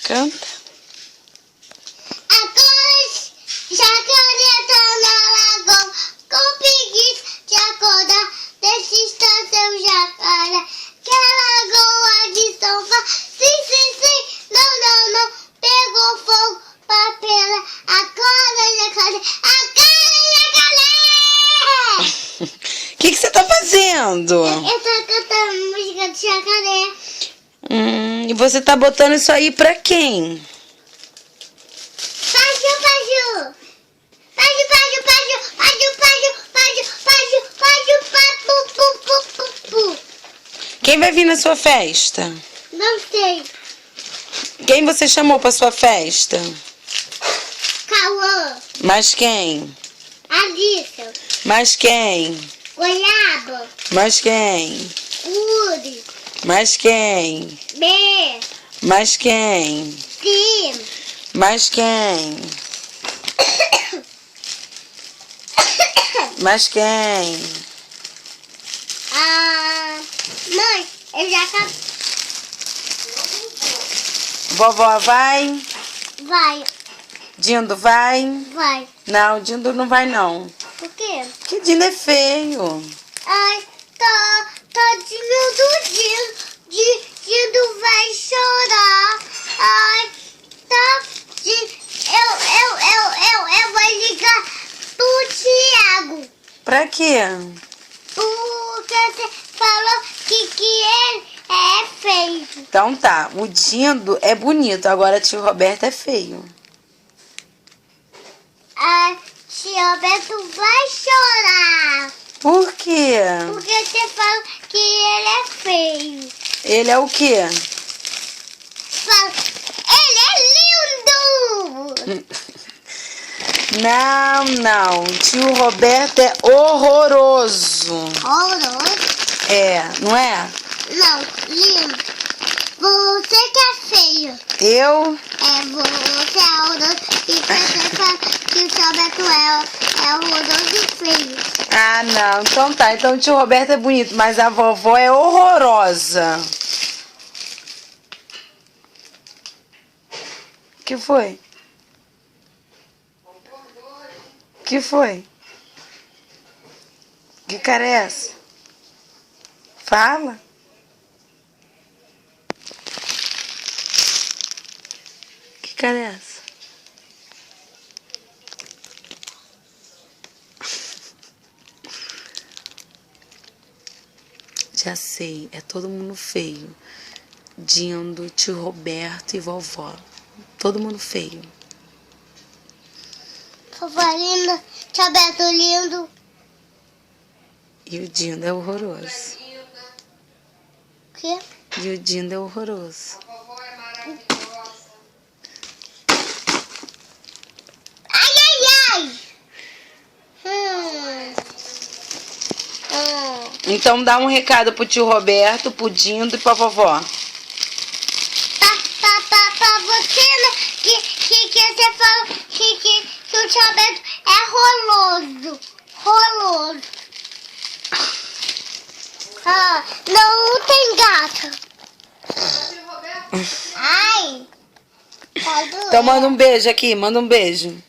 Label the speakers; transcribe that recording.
Speaker 1: Canta.
Speaker 2: Agora jacaré tá na lagoa, com preguiça de acordar, desista seu jacaré, que a lagoa de São Paulo, sim, não, pegou fogo, papel, agora jacaré,
Speaker 1: O que você tá fazendo?
Speaker 2: Eu tô cantando música de jacaré.
Speaker 1: E você tá botando isso aí pra quem? Quem vai vir na sua festa?
Speaker 2: Não sei.
Speaker 1: Quem você chamou pra sua festa?
Speaker 2: Cauã.
Speaker 1: Mas quem?
Speaker 2: Alice.
Speaker 1: Mas quem?
Speaker 2: Goiaba.
Speaker 1: Mas quem?
Speaker 2: Uri.
Speaker 1: Mas quem?
Speaker 2: B.
Speaker 1: Mas quem?
Speaker 2: C.
Speaker 1: Mas quem? Mas quem?
Speaker 2: Mãe, eu já acabei.
Speaker 1: Vovó vai?
Speaker 2: Vai.
Speaker 1: Dindo vai?
Speaker 2: Vai.
Speaker 1: Não, Dindo não vai não.
Speaker 2: Por quê?
Speaker 1: Que Dindo é feio.
Speaker 2: Ai, tadinho do Dindo vai chorar. Ai, eu vou ligar pro Thiago.
Speaker 1: Pra quê?
Speaker 2: Porque você falou que ele é feio.
Speaker 1: Então tá, o Dindo é bonito, agora tio Roberto é feio.
Speaker 2: Tio Roberto vai chorar.
Speaker 1: Por quê?
Speaker 2: Porque você falou que ele é feio.
Speaker 1: Ele é o quê?
Speaker 2: Fala, ele é lindo.
Speaker 1: Não, tio Roberto é horroroso.
Speaker 2: Horroroso?
Speaker 1: É, não é?
Speaker 2: Não, lindo. Você que é feio.
Speaker 1: Eu?
Speaker 2: Você é horroroso e você fala que o Tio Roberto é horroroso e feio.
Speaker 1: Ah, não. Então tá. Então o tio Roberto é bonito, mas a vovó é horrorosa. Que foi? Que foi? Que cara é essa? Fala. Que cara é essa? Já sei, é todo mundo feio. Dindo, tio Roberto e vovó. Todo mundo feio.
Speaker 2: Vovó linda, Tio Roberto lindo.
Speaker 1: E o Dindo é horroroso.
Speaker 2: O quê?
Speaker 1: E o Dindo é horroroso.
Speaker 2: Ai.
Speaker 1: Então dá um recado pro tio Roberto, pro Dindo e pra vovó.
Speaker 2: Pra você, né? Que você falou que o Tio Roberto é roloso. Não tem gato. Ai.
Speaker 1: Então manda um beijo aqui, manda um beijo.